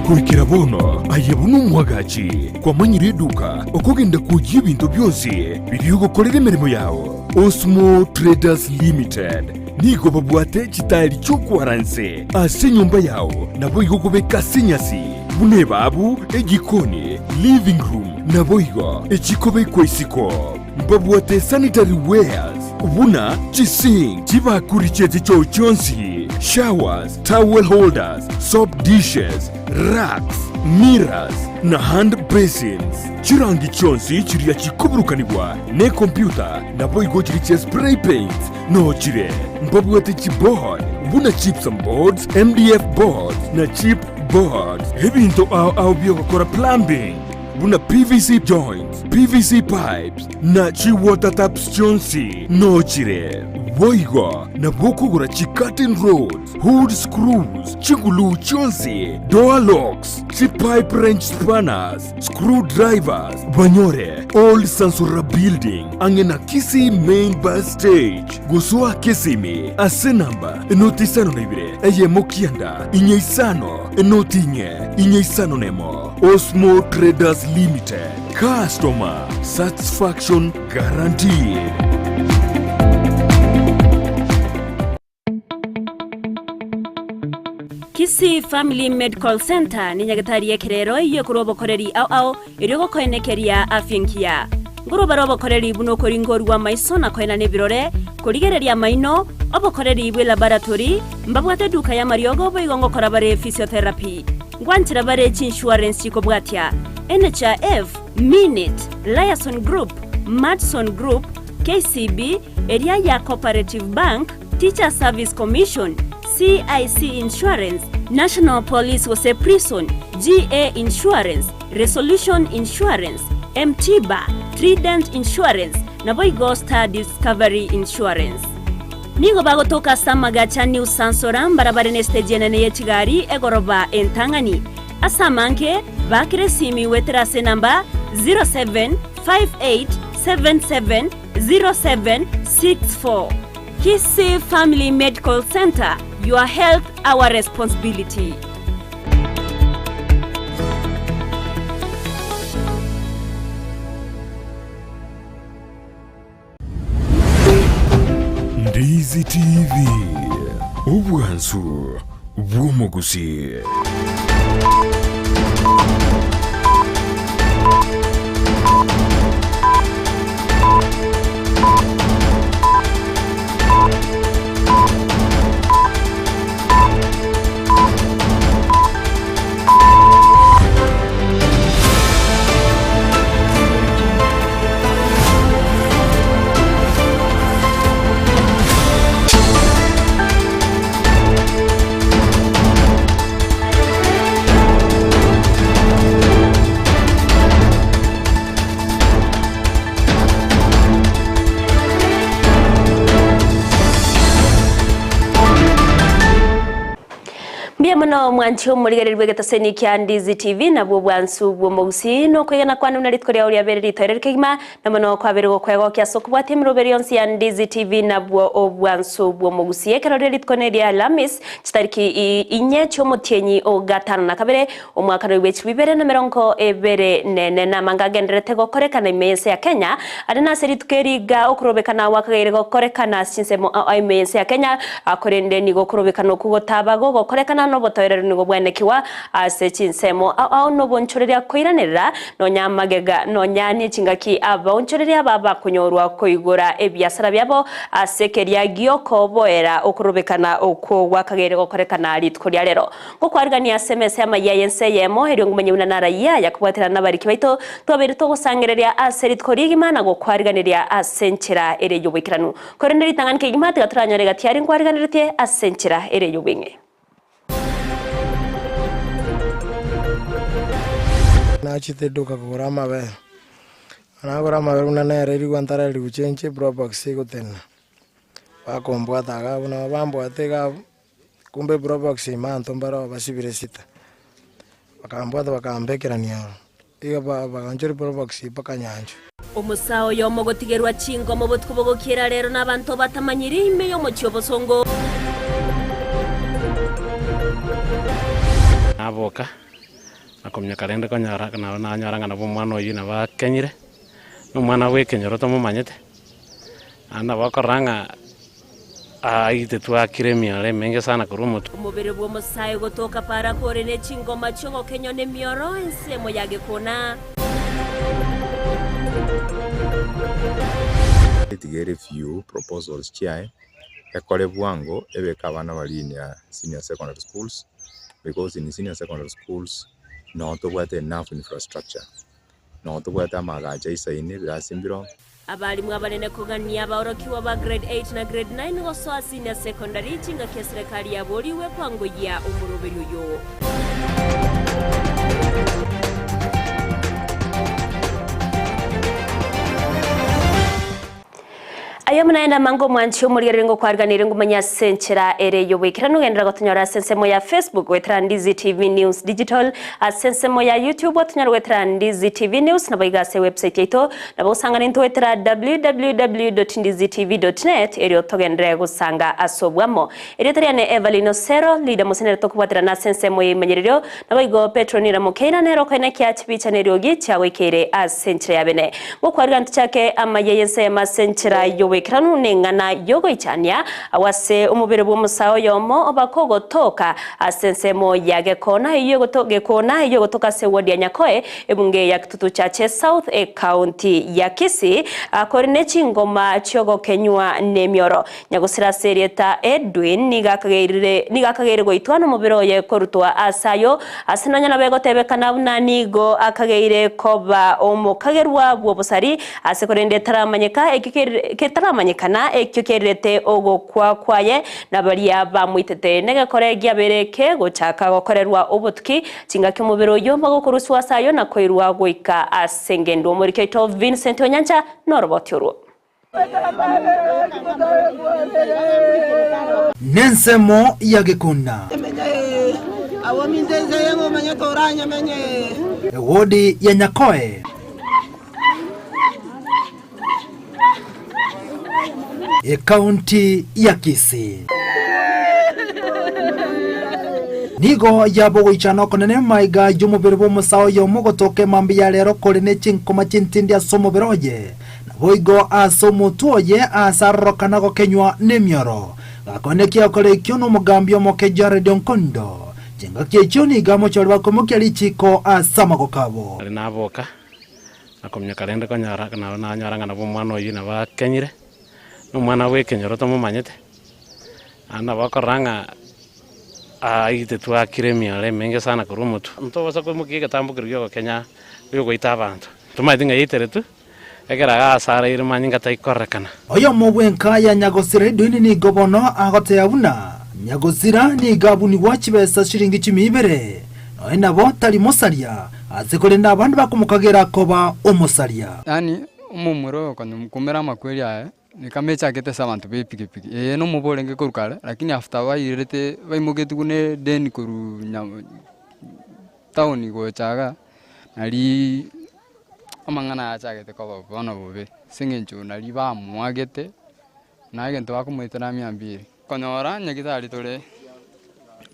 kurikira bono ayebuna umwagaci kwa manyiri duka okogenda kujya ibintu byose biri gukorera imirimo yawo. Osmo Traders Limited nigo babwate kitari cyo kwaranse ase nyumba yawo nabo igokobeka sinyasi bune babu egikoni living room nabo igo ekikobe kwesiko babwate sanitary wares buna chising chibakurichete cyo cyonsi showers, towel holders, soap dishes, racks, mirrors na hand basins. Chirangi chonsi chiriya chikuburukanibwa ne computer nabo igo chiriche spray paint no chire mbabwate chipboard buna chips and boards, MDF boards na chip boards ebintu au byokora plumbing buna PVC joints, PVC pipes na chi water taps chonsi no chire boigo na bokugura chi curtain rods, hood screws, chigulu chonsi, door locks, chi pipe wrench spanners, screwdrivers, banyore, old Sansura building, angena Kisi main bus stage, gusua Kisimi, asenamba, enotisano naibire, eye mokianda, inyeisano, enotinye, inyeisano nemo, Osmo Traders Limited, customer satisfaction guaranteed. Kisi Family Medical Center ni nyagatari yekerero iyo kurobo koreri au iryo koenekeria afyenkia nguruba robo koreri buno kori ngorwa maisona koena nebirore kurigereria maino obokoreri ibwe laboratory mbabwate duka ya mariogo boigongo korabare physiotherapy ngwanchira bare insurance chikobwatia NHIF Minute Liason Group Madson Group KCB area ya Cooperative Bank Teacher Service Commission CIC Insurance, National Police was a prison, GA Insurance, Resolution Insurance, MTBA, Trident Insurance, na Boygo Star Discovery Insurance. Nigo bago toka samaga cha New Sansoram barabara neste jenene ye Kigali egoroba entangani. Asamanke bakire simi weterase namba 0758770764. Kisi Family Medical Center. Your health, our responsibility. Ndizi TV Ubwansu Bwomogusi. Mano mwancho muligerirwe gataseni kya Ndizi TV na bwansu bwomugusi no kwegana kwanu na litkoria uri abere litoereke kima na mano kwa bere kwego kya sokubwate mroberi onsi ya Ndizi TV na bwansu bwomugusi ekerore litkoneria lamis chitariki inye chomotienyi o gatano na kabere omwaka rwechi bibere na meronko ebere nene na mangagenderete gokorekana imense ya Kenya adena seritukeriga okurobekana wakagere gokorekana sinsemo imense ya Kenya akorende ni gokurobekana kugotabago gokorekana no botoerero ni gobwenekiwa asechinsemo au no bonchoreria koiranera no nyamagega no nyani chingaki abonchoreria baba kunyorwa koigura ebiasara byabo asekeria gioko boera okurobekana okwo wakagere gokorekana litkoria rero gokwarigania SMS amayense yemo herio ngumenye unanara ya kubwatira nabariki baito twabere to gusangereria aseritkoria gimana gokwariganiria asenchira ere yobikiranu koreneri tanganke gimati gatranyare gatiari ngwariganirite asenchira ere yobinge nachite duka kugura mabe anagura mabe unanere rigwantara riguchenche probox gutena bakombwataga buna bambwatega kumbe probox manto mbaro basibire sita bakambwata bakambekerania iyo bakanjori probox bakanyanje Omusao yo mogotigerwa chingo mu butwubogokera rero nabantu batamanyiri ime yo mu cyobosongo aboka akomya karende konyara kana na nyara ngana bomwana oyu na bakenyire n'umwana w'ikenyero tomumanyete ana bakoranga aite twakire miare menge sana kurumutu umubiri bw'omusayi gutuuka para kore n'ekingoma ky'ogokenyo n'emioro ensemo yagekuna Tigere few proposals chiae ekole bwango ebeka abana bali in senior secondary schools, because in senior secondary schools no tobwate enough infrastructure, no tobwate amagacha isaine birasimbiro abalimu abanene kugania abaorokiwa ba grade 8 na grade 9 gosoa senior secondary chinga kia serikali yaboriwe kwangoya umurubiri uyo ayo munaenda mango mwanchi omurirengo kwarganira ngumanya senchera ereyo wekira nugendera gotunyora sensemo ya Facebook wetra Ndizi TV News Digital sensemo ya YouTube otunyora wetra Ndizi TV News nabaigase website yeto nabosanga nintu wetra www.ndizitv.net eryo togendera gusanga asobwamo eretria ne Evelyn Osero leader musenere tokubwatira na sensemo yemenyererio nabaigo Petronira Mukeina nero kwene kya chibicha neryo gicha wekere senchera yabene gokwargantu chake amayeyense ya senchera yo kiranu nengana yogo ichania awase umubiri bw'omusao yomo obakogo toka asensemo yagekona iyo gotoka sewodi ya Nyakoe ebunge ya kitutu chache South County ya Kisii akorine chingoma chogo kenywa nemioro nyagusira serieta Edwin nigakageire goitwana umubiro ye korutwa asayo asinanya nabego tebekana bunanigo akageire koba omukagerwa bw'obusari asekorende taramanyeka manyikana ekyo kerete ogo kwaye nabaria bamwitete negekore gyabereke gochaka gokorerwa obutuki kinga ky'umubiro yomba gokuruswa sayo na koirwa goika asengendo muri keto Vincent Onyancha norobotyo Nensemo yagekuna wodi ya Nyakoe County ya Kisii nigo yabo ichano konene maiga jumubiri bw'omusao yomugotoke mambi ya lero korine chinkoma chintindi asomubiroye naboigo asomutuoye asarrokana gokenywa nemioro gakonekia kore ikyo n'umugambi omokeja Radio Nkondo chinga kyekyo niga mochori bakomukia lichiko asamago kabo ari naboka akomya karende konyara kana na nyara ngana bomwana oyu na bakenyire n'umwana w'ikenyero tomumanyete ana bakoranga aite twakire miare menge sana kurumutu ntobosa kumukiga tambukiryo Kenya yo goita abantu tumaithinga yiteretu egera asara ire manyinga taikorrekana oyo mubwenka ya Nyagosira Edwin ni gobono agote yabuna Nyagosira ni gabuni wachibesa shiringi 200 no enabo tali musaria azekolenda abantu bakumukagera koba omusaria yani umumuro kono mukumera makweli aye nikamecha kete sabantu be pikipiki no mubolenge korukale lakini after wairete baimugeti kune deni koru town go chaga nali amangana achagete ko bono bobe singencho nali ba mwagete nagento bakumwitana 200 konora nyagitari tole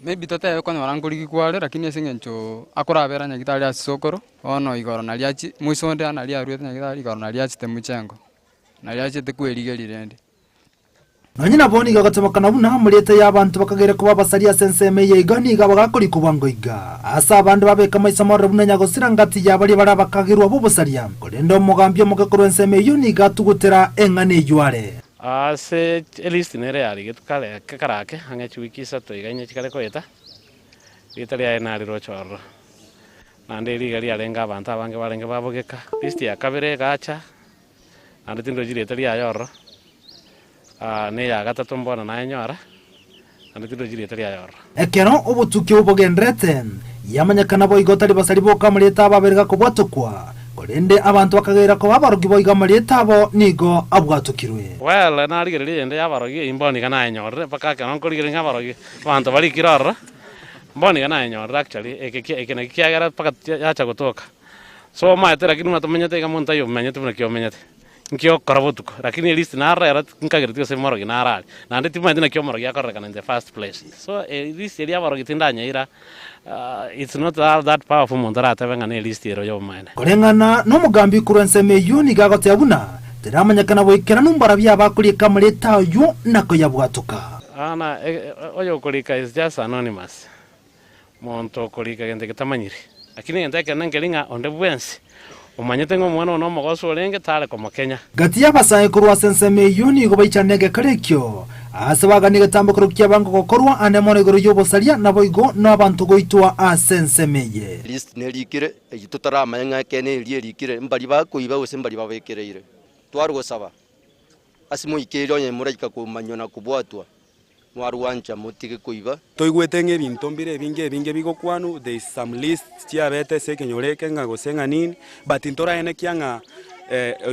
maybe tote konora nguriki kwale lakini singencho akorabera nyagitari asokoro ono igoro nali achi mwisonde nali arwete nyagitari igoro nali achi temuchengo naliache tekweligelirende nanyina boni gagatomokana buna mulete y'abantu bakagere kuba basaria senseme yegani gabagakori kubango iga asa abantu babeka maisa mara buna Nyagosira ngati yabali bara bakagirwa bobusaria kolendo mugambyo mugakoro enseme yuni gatugutera engane yware ase elist nere yari getukale kakarake angechi wiki sato iganye chikale koeta itali ya nari rochoro nande gali alenga abantu abange balenge babogeka list ya kabere gacha anditindo jirete ya yoro ne ya gatatu mbona na nyora anditindo jirete ya yoro ekero obutuki obogendrete yamanyakana boigo tali basari boka muleta baberga kubwatukwa kolende abantu bakagera ko babarogi boiga muleta bo nigo abwatukirwe well na rigere ende yabarogi imboni kana nyora pakaka non koligere ngabarogi abantu bali kirara mboni kana nyora actually ekene kiagara pakat yacha gotoka so maete lakini matumenyete kamonta yo menyete muna kyo menyete nkio karabotuko lakini list nara era nkagirtio se moro ginara na nditi mandina kio moro yakoreka in the first place so list ya moro gitindanya ira it's not that powerful montara tabenga ne list ero yo mine kurengana no mugambi kurenseme yuni gagote yabuna tiramanyakana boikera numbara bya bakuri kamureta yu nako yabwatuka ana oyo kulika is just anonymous monto kulika gente kitamanyiri lakini gente kana ngelinga onde bwensi umanyete ngo mwana no mogoso olenge tale ko Kenya gati yabasaye kurwa senseme yuni go baichanege karekyo asabaga gatambukuru kyabango gokorwa anemone goro yobosaria naboigo n'abantu goitwa asensemeye list nerikire egitutara manya kene rikire mbali bakuiba ose mbali babekereire twarwo saba asimo ikero nye murajika kumanyona kubwatwa mwarwancha mutike kuiba toigwete ngebinto mbire binge bigokwanu there is some list chiabete sekenyoreke ngago senga nini but intora ene kyanga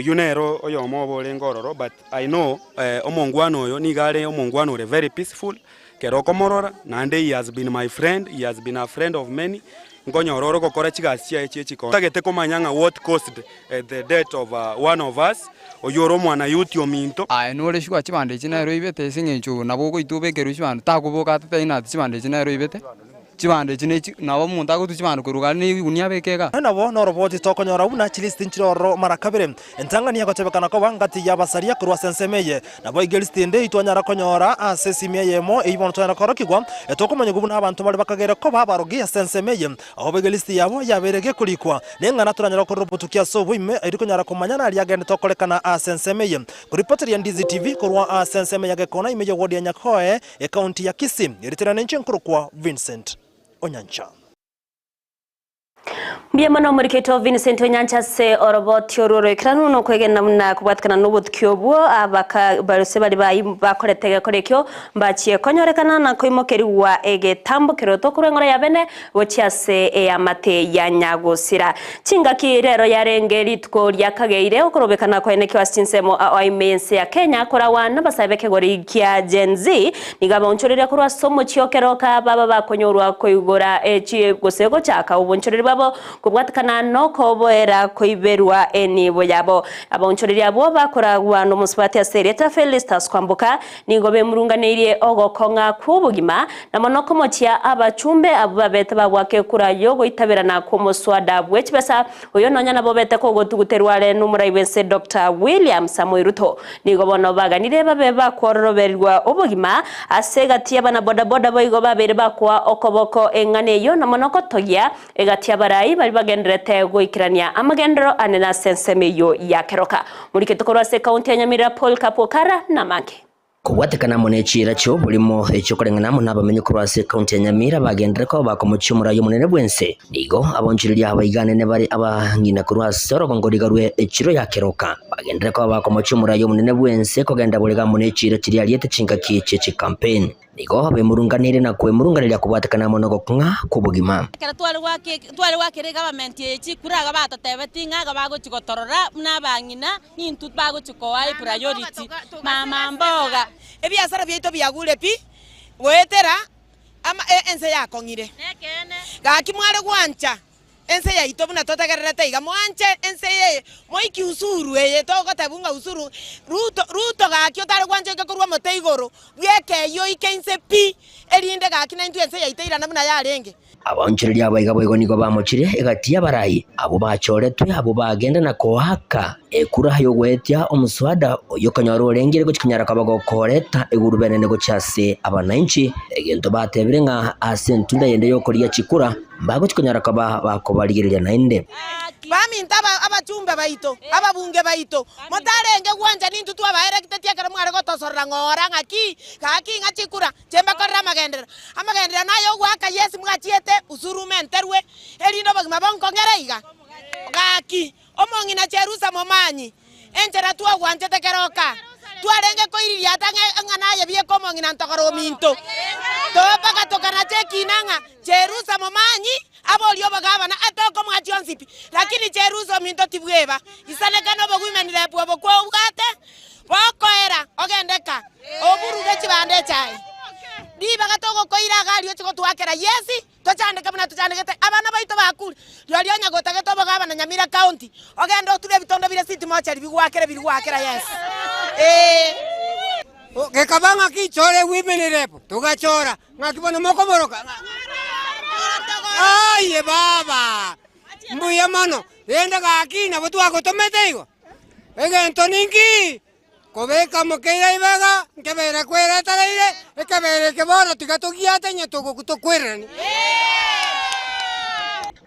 yunero oyo mobo lengororo but I know omongwano oyo nigare omongwano re very peaceful keroko morora nande he has been my friend, he has been a friend of many ngonyororo gokora chigasia echiko tagete komanyanga what caused the death of one of us oyoro mwana yuti ominto nore shwa chibande chinero ibete singenchu nabo goitube keru chibande takuboka tataina chibande chinero ibete chibande chine nabo muntu agutu chibande kuruga ni unia bekega nabo no robot tokonyora una chilist nchiro marakabire entangania gotebekana ko bangati yabasaria kurwa sensemeye nabo igelist inde itwanyara konyora asesimye yemo ibon twara korokigwa etokomanya gubuna abantu bali bakagera ko babarogia sensemeye aho igelist yabo yaberege kurikwa nengana turanyara ko robotukia sobu ime irikonyara komanyana ali agende tokolekana asensemeye kuripoteri ya Ndizi TV kurwa asensemeye gekona imeje wodi ya Nyakoe county ya Kisii iritirana nchinkuru kwa Vincent Onyancha. Mbiamano muriketo Vincent Onyancha se oroboti ororo ekranu no kwegena muna kubatkana n'ubutkyo bwo abaka barose bari bakoretege korekyo mbachiye konyorekana na koimokeri wa egetambukiro to kurengora yabene bochiase amate ya Nyagosira chingaki rero yarengeri tko lyakageire okorobekana ko eneke wasinsemo aimense ya Kenya korawana basabeke gori kya Gen Z nigaba onchorera kurwa somo chiokeroka baba bakonyorwa koigora echi gosego chaka ubonchorera babo kubwatakana no koboera koiberwa enibo yabo abonchorera abo bakoragwa no musubati ya Sereta Felistas kwambuka ningobe murunganirie ogokonga kubugima na monoko mochia abachumbe ababete babwake kurayo goitaberana ko muswada bwechibesa oyo nonya nabo bete ko gotuguterwale numuraibense Dr. William Samuel Ruto nigobono baganire babe bakororoberwa obugima asegati abana boda boda boigo babere bakwa okoboko engane yo na monoko togia egati abarai bali bagenderete goikirania amagendero anena sensemeyo ya keroka muri ketokoro se county ya Nyamira Paul Kapokara na mange kubwatekana munechira cyo bulimo echo korengana mu nabamenye kurwase county ya Nyamira bagendere ko bakomucyumura yo munene bwense nigo abonjirira abayigane ne bari abangina kurwase orogongorigarwe echiro ya keroka bagendere ko bakomucyumura yo munene bwense kogenda bulega munechira kiri aliete chinga kiche campaign nigo bemurunganire na kwemurunganira kubwatekana monogo kunga kubugima kera twali wake government echi kuraga batatebetinga gabago chikotorora nabangina nintu bago chikowa priority mama mboga ebiasara byeito byagule pi wetera ama ense yakongire gaki mware gwancha ense yaito buna totagererete iga mwanche ense ye moiki usuru ye togotabunga usuru ruto gaki otare gwanche kekorwa moteigoro bweke yo ikense pi erinde gaki na intu ense yaito irana buna yarenge abonjirira abayiga boigo nigo bamuchire egati yabarai abo bachoretwe abo bagenda na kohaka ekura yo gwetia omuswada oyo kanyaro orengere go chikinyara kabagokoreta egurubene nego chase abananchi egento batebire nga asentunda yende yo koria chikura bago chikinyara kaba bakobarigirira nainde baminta abachumbe baito ababunge baito motarenge gwanja nintu twa baerekte tiakara mware gotosorra ngora ngaki kaki ngachikura chemba korra amagendera nayo gwaka yesi mwachiete usurumenterwe erindo bagima bonkongereiga gaki omongina cherusa momanyi enjera twa gwanje tekeroka twarenge koiriria tange nganaye bie komongina ntogoro minto topaka tokana chekinanga cherusa momanyi abolio bagabana atoko mwachionsipi lakini cheruso minto tibweba isanekano bogwimenire bwobo kwa ugate bokoera ogendeka oburuge chibande chai diba gatoko koira gali ochiko twakera yesi Tochandika muna tochandikete abana baito bakuri. Ryo lyo nyagota getobo gabana Nyamira County. Ogenda otule bitondo bire city mocha bigwakera yes. Gekabanga kichore wimenerepo. Tugachora. Ngakibona moko moroka. Aye baba. Mbuya mano. Enda gakina botu agotometeigo. Egento ninki. Kobeka mokeira ibega, nkebere kwera taraire, ekebere keboro tigatogiate nyetugo kutokwerani.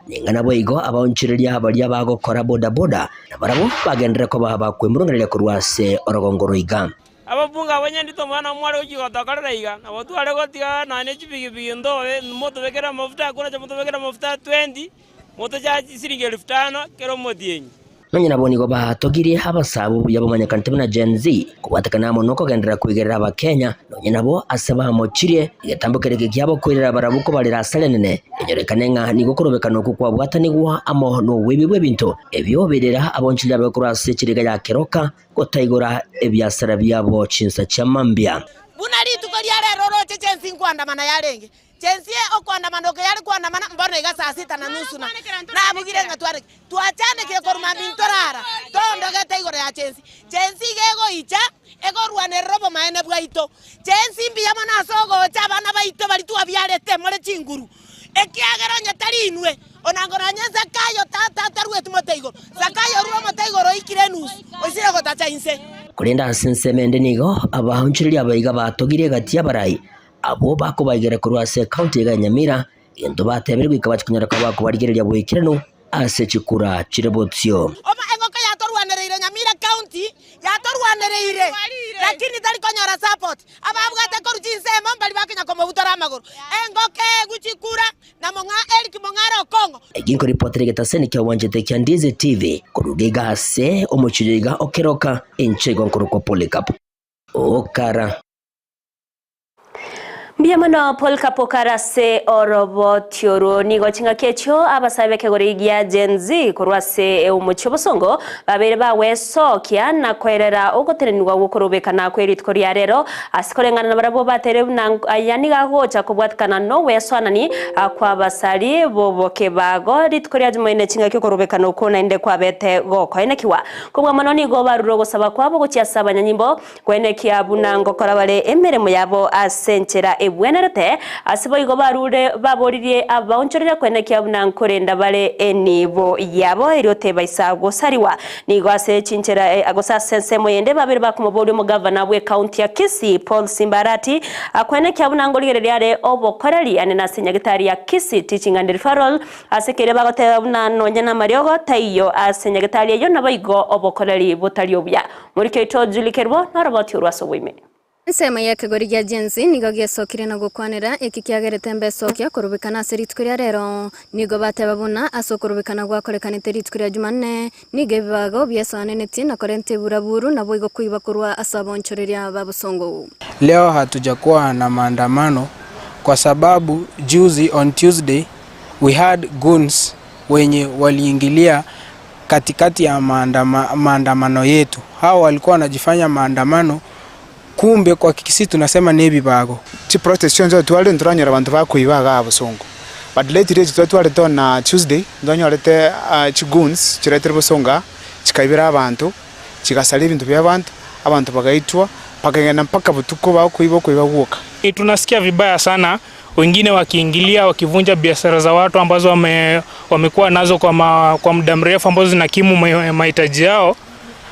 Ningana boigo abonchiriria abaria bagokora boda boda na barabo bagendere ko baba kwemurunganira kurwase orogongoro iga. Ababunga abanyandito mwana mwari ukigotokorera iga nabo tware gotiga nane chipigipigi ndowe moto bekera mafuta kuna cha moto bekera mafuta 20 moto cha siringi 5000 kero modienyi. Nonye nabonigo batogirie abasabu yabamanyakantebe na Gen Z kubatakana muno kogendera kwigerera abakenya nonye nabo asaba mochirie igetambukire kiabo kwirira barabuko balira salenene enyorekane nga nigokorobekana okukwa bwatanigwa amo no webibwe bintu ebyo berera abonchira bekurase chiriga ya keroka gotaigora ebyasara byabo chinsa chamambia bunari tukoria rero chensi kwandamana yarenge chensi okwandamana okeyari kwandamana mbona iga saa 6:30 na abugire nga tuachane ke koruma bintorara tondo gete igore ya chensi gego icha egorwane robo maene bwaito chensi mbiya mana sogo chabana baito bali tu abyarete more chinguru ekiagero nyatarinwe onangoranya zakayo tatarwe tumoteigo zakayo ruo moteigo roikirenus osire gotacha inse kulinda sensemende nigo abahunchiriria abaiga batogire gatia barai abo bakubaigere kurwase county ya Nyamira into bateberwe ikabachikinyara kwa bakubarigereria bwikirano ase chikura chirebotio oma engoka yatorwanereire Nyamira County yatorwanereire lakini tali konyora support ababugate korujinse mbali bakinya ko mabutora magoro engoke guchikura na monga Eric Mongaro Kongo eginko reporter getaseni kya wanjete kya Ndizi TV kurugiga ase omuchiriga okeroka enchego nkuru kwa Polycarp okara Biamano Polka Pokarase Orobotioro nigo chinga kecho abasabe kegorigia Gen Z kurwase umucho bosongo babere bawe sokia na kwerera ogoterenwa gukorobekana kweritkoria rero asikorengana na barabo batere na ayaniga gocha kubwatkana no weswanani kwa basari boboke bago ritkoria jmoine chinga kekorobekana ukona inde kwa bete goko enekiwa kubwa manoni go baruro gosaba kwabo gochiasaba nyanyimbo kwene kiabuna ngokora bale emeremo yabo asenchera ebwenerete asibo igo barure baboririe abaonchorera kwenekia bunankorenda bale enibo yabo iriote baisa gosariwa nigo ase chinchera agosa sense moyende babere bakumobori mu governor we county ya Kisii Paul Simbarati akwenekia bunangorigerere obokorari ane na senyagitari ya Kisii teaching and referral asekere bagote bunanonya na mariogo taiyo asenyagitari yo nabaigo obokorari botariobya muri keto Julikerbo na roboti urwaso wime Nsema ya kagorigia Gen Z nigo giasokire na gukwanira iki kiagerete mbesokia kurubikana seritkuria rero nigo batebabuna asokurubikana gwakorekanite ritkuria Jumanne nige bibago byasaneneti na korente buraburu na boigo kuiba kurwa asabonchoreria babusongo. Leo hatujakuwa na maandamano kwa sababu juzi on Tuesday we had goons wenye waliingilia katikati ya maandamano yetu. Hao walikuwa wanajifanya maandamano kumbe kwa Kisii tunasema nebi bago chi protestation zo twale nturanyira abantu bakuibaga abusongo but lately twale tona Tuesday ndonyorete chiguns chiretere busonga chikaibira abantu chigasali ibintu by'abantu abantu bagaitwa pakagenda mpaka butuko bakuiba guka. Tunasikia vibaya sana wengine wakiingilia wakivunja biashara za watu ambazo wamekuwa nazo kwa muda mrefu ambazo zinakimu mahitaji yao.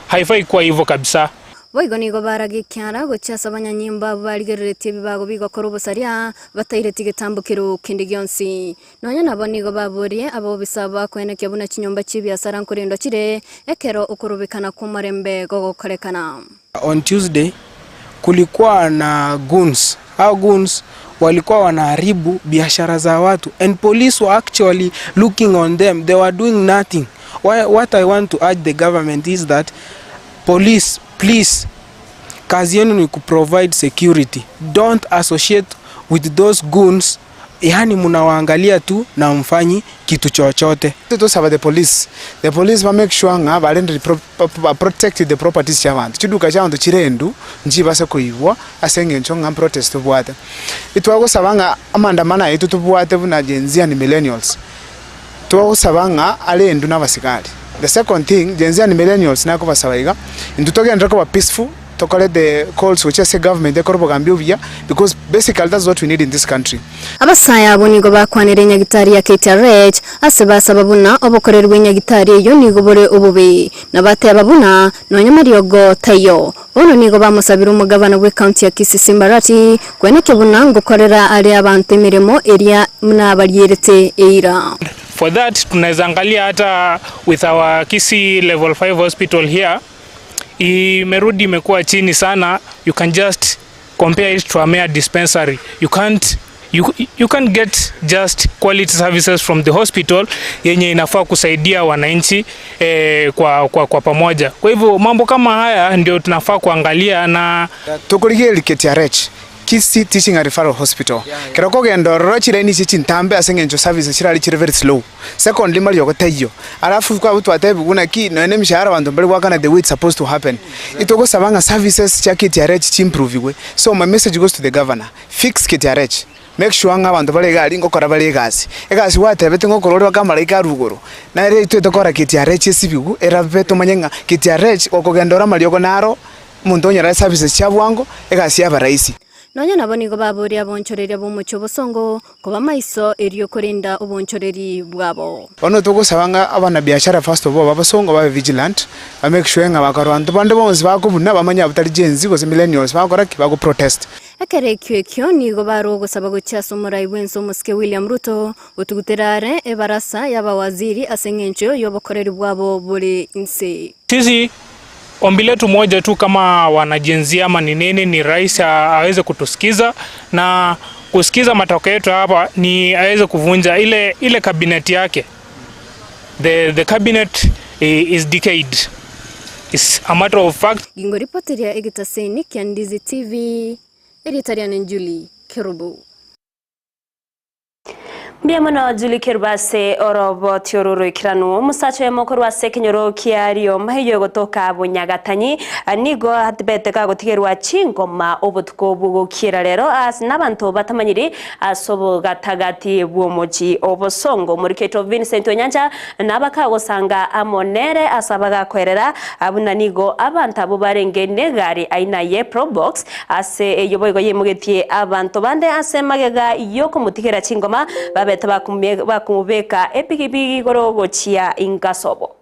Haifai kuwa hivyo kabisa. Boigo nigo baragikyara gochasa abanyanyimba barigereretie bibago bigakora ubusaria batayireti gitambukiro kindi gyonsi nonya nabo nigo baborie abo bisaba kweneke buna kinyomba chibyasara nkurindo kire ekero ukurubikana ku marembe gogokorekana. On Tuesday kulikuwa na goons. Hao goons walikuwa wanaharibu biashara za watu and police were actually looking on them. They were doing nothing. What I want to urge the government is that police, please, kazi yenu ni provide security. Don't associate with those goons yani mnawaangalia tu na mfanyi kitu chochote. Those are the police will make sure nga balende protect the properties chabantu chiduka chabantu chirendu njibase kuibwa asenge nchonga protest bwate itwago sabanga amandamana yetu tubwate buna Gen and millennials twago sabanga alendu n'abasikali. The second thing, Gen Z and millennials nako basabaiga intutogenda ko peaceful to call the calls which as a government they korbo gambia because basically that's what we need in this country. Abasaya abo nigo bakwanire nyagitari ya KTRH aseba sababuna obokorerwe nyagitari yo nigo bore obubi nabate ababuna no nyamariogo tayo ono nigo bamusabira umugabana we county ya Kisii Mbarati kweneke buna ngukorera ari abantu emiremo area mnabariyerete eira. For that tunaweza angalia hata with our Kisii level 5 hospital here imerudi imekuwa chini sana. You can just compare it to a mere dispensary. You can't get just quality services from the hospital yenye inafaa kusaidia wananchi kwa pamoja. Kwa hivyo mambo kama haya ndio tunafaa kuangalia na tukuligie KTRH Kisii Teaching and Referral Hospital. Kiroko gendoro chireni chintambe asengenjo services chirali chire very slow. Secondly mali yogoteyo. Alafu kwa butu atebu kuna ki none mishahara bantu mbali wakana the way it's supposed to happen. Itoko sabanga services cha KTRH chimprove we. So my message goes to the governor. Fix KTRH. Make sure nga bantu bale gali ngokora bale gazi. Egasi watebete ngokorora kamara ikarugoro. Na ere itwetokora KTRH sibigu era beto manyenga KTRH okogendora mali yogonaro muntu onyara services cha bwango egasi aba raisi. Nonya nabo nigo baburi abonchoreri abomucho bosongo kuba maiso eriyo kurinda obonchoreri bwabo. Ono tugusabanga abana biashara first of all babasongo babe vigilant ba make sure nga bakarantu bande bonse bakubuna bamanya butari Gen Z gose millennials bakora kibago protest. Ekyo nigo baro gusaba guchaso murai wenso muske William Ruto utuguterare ebarasa y'abawaziri asengencho yobokoreri bwabo buri inse. Sisi ombi letu moja tu kama wanajenzia ama ni nini ni rais aweze kutusikiza na kusikiza matokeo yetu hapa ni aweze kuvunja ile cabinet yake. The cabinet is decayed. It's a matter of fact. Gingo reporteria Egitaseni Kiandizi TV Editarian Njuli Kerubu. Biamono Julie Kirbase orobo tiororo ikiranu musacho yemokuru wase kinyoro kiario mahiyo gotoka bunyagatani nigo hatbete ka gotigerwa chingoma obutuko bugo kira rero as nabantu batamanyiri asobo gatagati bwomoji obosongo muri Keto Vincent Onyanja nabaka gosanga amonere asabaga kwerera abuna nigo abantu abo barenge negari aina ye Probox ase eyoboygo yemugetie abantu bande ase magega yoko mutigera chingoma bakumubeka epikipiki gorogochia ingasobo.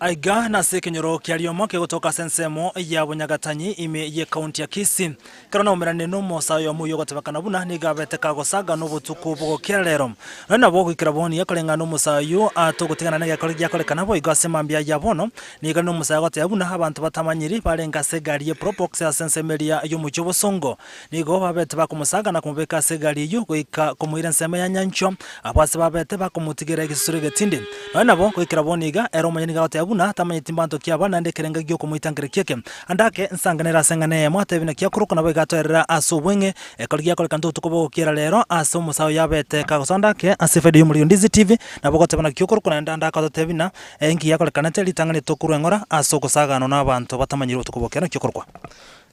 Aiga na sekenyoro kiariomo kegotoka sensemo ya Bunyagatanyi ime ye county ya Kisii karona umerane no mosa yo muyo gotebakana buna nigabete kagosaga no butuku bugo kirero na bogo ikiraboni yakolenga no mosa yo atogotegana na yakolegia kolekana bo igasema mbia yabono niga no mosa gote abuna abantu batamanyiri barenga segari ye Probox ya sensemeria yo mucho bosongo nigo babete bakumusaga na kumubeka segari yo goika kumuira nsema ya nyancho abase babete bakumutigera igisurege tinde na bogo ikiraboni iga eromanyini gote na tamanyiti mbanto kiabana ndekerenga gyo kumuitangire kieke andake nsanganera sengane mwate bina kiakuruko na bagatorera asubwenge ekoligia kolekanto tukobo kira lero aso musao yabete kagosondake asifedi yumuri Ndizi TV na bogote bana kiakuruko na ndandaka totebina engi yakolekanate litangane tokuru engora aso gosagano n'abantu batamanyiro tukobo kira kiakuruko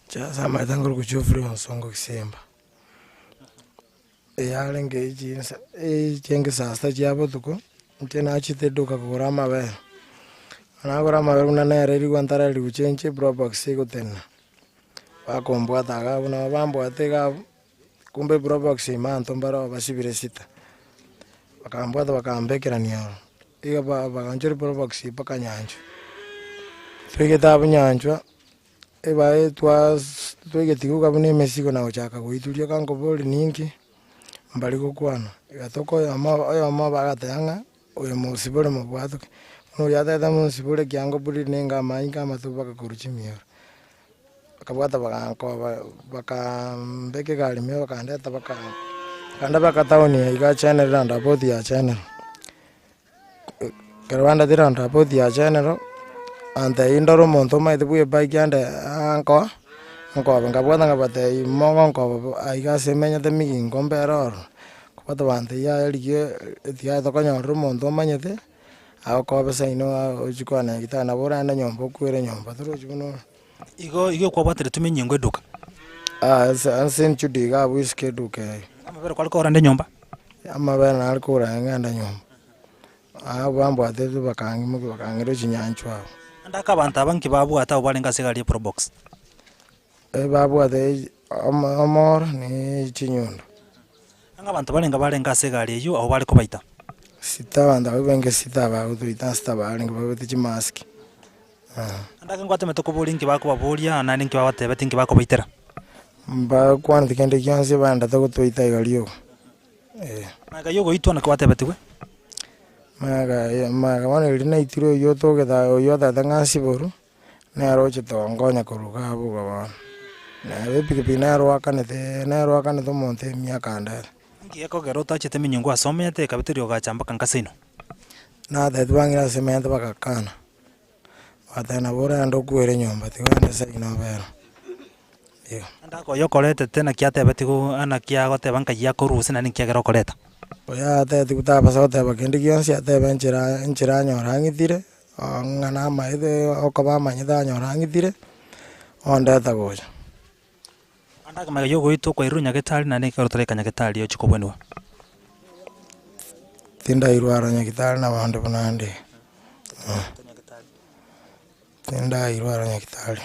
cha sama tanguru kuchofri onsongo kisemba yalenge jinsa jenge sasta jabo tuko ntena achite doka kurama be anagora maveruna nere rigwantara riguchenche Probox gutena bakombwa taga buna bambwa tega kumbe Probox imanto mbara basibire sita bakambwa bakambekerania iga bakanjori Probox bakanyanjo twigeta bunyanjwa ebae twigetigo kabune mesiko na uchaka kuitulia kango boli ningi mbali gukwana igatoko ama bagatanga oyo musibore mubwatuke no yada da musibore kyango buli nenga mainga matubaka kuruchimiro akabwata bakambeke gali mewa kandeta kanda bakataoni iga channel randa bodi ya channel karwanda diranda bodi ya channel anta indoro monto mai buye bike ande anko Ngobe ngabwata ngabate mongo ngobe aigase menyete migingo mberoro. Kubata bante ya elige etia tokonyorru muntu omanyete. Akobe saino ojikwana gitana boranda nyomba kwere nyomba turu jibuno. Igo kwabwatire tumenye ngo eduka. Ansen chudiga wiske duke. Amabere kwa alko rande nyomba. Amabere na alko ranga nyomba. Bambwate bakangi mu bakangiro chinyanchwa. Ndaka abantu abanki babwata obalenga segali probox. Babwate amor ni chinyundo. Anga abantu balenga segali yo aho bali ko baita. Sita banda benge sita ba utuita sita balenga babete chimaski. Ndaka ngwate metoko bolingi bako babolia na ninki babate betingi bako baitera. Ba kwana tikende kyanse banda to tuita igaliyo. Maga yogo itwana kwate betigwe. Maga wana lina itiro yo to geda yo da ngasi boru. Na roche to ngonya kuruga buga ba. Na bepike pinaro akane to monte miakanda. Ngiyeko gero tachete minyungu asomete kabitirio gachamba kankasino. Na da twangira semente bakakana. Watana bora ndo kwere nyomba tiwana saino bero. Ndako yokolete tena kiate betigo ana kia gote banka ya korusi na ninkia gero koleta. Oya ate tikuta pasote bakendi kionsi ate benchira nyora ngitire. Ngana maide okaba manyida nyora ngitire. Onda tagoja. Andaka maga yogo ito kwa irunya getali na ninkia rotore kanya getali yo chikobwenwa. Tinda irwara nya getali na bande bunande. Tinda irwara nya getali.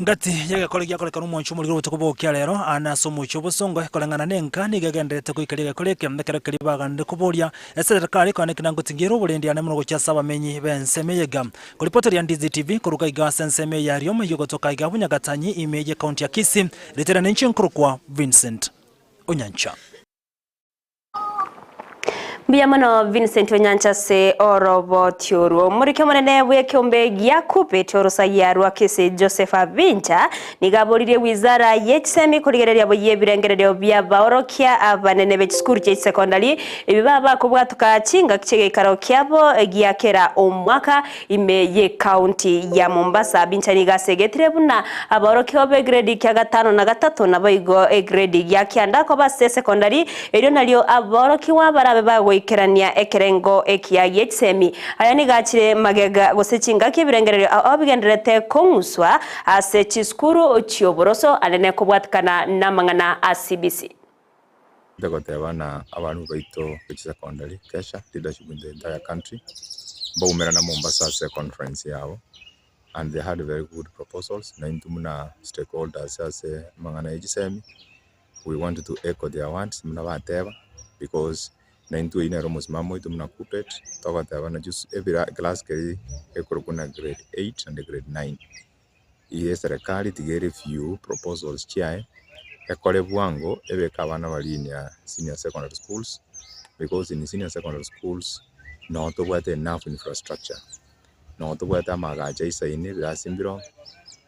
Ngati yega kolegya koleka n'umunchu muri gutoko bokya rero anaso mucho busongo kolengana nenka nigagendete kuikaliga koleke mekera kalibaga ndikubolia eserikali kwane kinango tingiro bulendi ane muno gocha saba menyi bensemeyega kuripoti ya Ndizi TV kuruka iga senseme ya ryo muyogo toka iga bunyagatanyi imeje county ya Kisii litera nenchi nkurukwa Vincent Onyancha. Biyamano Vincent Onyancha se orobo tioro murike monene bwe kyombe gyakupe tioro sayarwa kese Joseph Abincha nigaborire wizara yetsemi kurigereria bo yebirengerero bya baorokia abanene be school che secondary ibibaba kubwatuka chinga kichege karo kyabo gyakera omwaka imeye county ya Mombasa. Abincha nigasegetire buna abaorokia be grade kya 5 na 3 na boigo grade gyakyanda ko base secondary eryo nalyo abaorokia barabe bago ikerania ekerengo ekia yetsemi aya nigachire magega gosechinga kibirengerero abigenderete konguswa ase chiskuru chioboroso anene kubwatkana namangana CBC ndagotebana abantu baito ku secondary kesha leadership in the entire country baumera na Mombasa se conference yao and they had very good proposals na intumuna stakeholders ase mangana yetsemi. We wanted to echo their wants mna bateba because na intu ina romos mamo itu mna kupet toka tabana just every class keri ekorokuna grade 8 and grade 9 iye serikali tigere few proposals chiae ekole bwango ebeka abana balini ya senior secondary schools because in senior secondary schools no to bwate enough infrastructure no to bwate amagaja isaine byasimbiro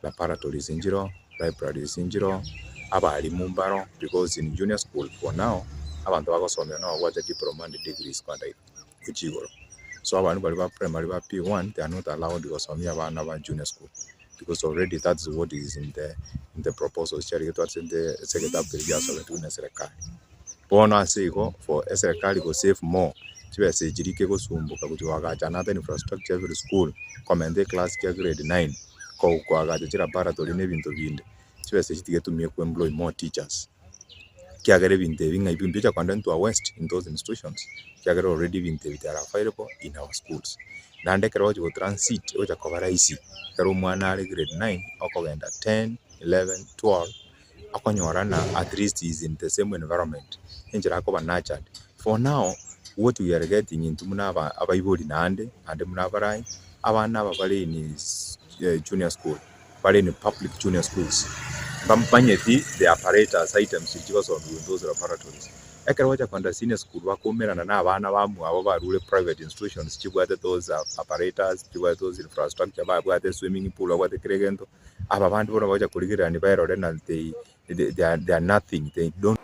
laboratories injiro libraries injiro abalimu mbaro because in junior school for now abantu bagosomera no bagwate diploma and degrees kwanda kuchigoro so abantu bali ba primary ba P1 they are not allowed to gosomera abana ba junior school because already that's what is in the proposals chari towards in the secretary ya so between serikali bona asiko for serikali go save more chibese jirike go sumbuka kujiwagacha na infrastructure every school komende class ya grade 9 ko kwagacha chira laboratory nebintu binde chibese chitigetumie ku employ more teachers kiagere binte binga ibintu cha kwanda into west in those institutions kiagere already binte bitara available in our schools nande kero jo transit oja kobara isi kero mwana ari grade 9 okogenda 10 11 12 akonyorana at least is in the same environment injira ko nurtured. For now what we are getting into munaba abayiboli nande ande munabarai abana babali in junior school bali in public junior schools bambanyeti the apparatus items because of those laboratories ekero wacha kwanda senior school bakomerana na abana bamu abo barule private institutions chibwate those apparatus chibwate those infrastructure babwate swimming pool babwate kiregento aba bantu bona bacha kuligirana bayirore na they are nothing they don't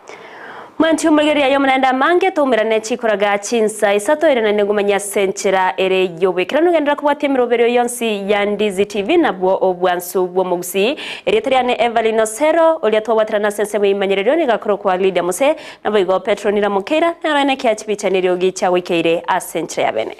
Mwanti umurigeria yo mnaenda mange tumirane chikoraga chinsa isato irana negumanya senchera ere yobekera nugendera kubwatia miroberio yonsi ya Ndizi TV nabwo obwansu bwo mugusi erietariane Evelyn Osero olia twawatirana sensemo imanyererio ni gakoro kwa Lydia Muse nabo igo Petronila Mukera narane kya chipicha niriogi cha wikeire asenchera ya bene.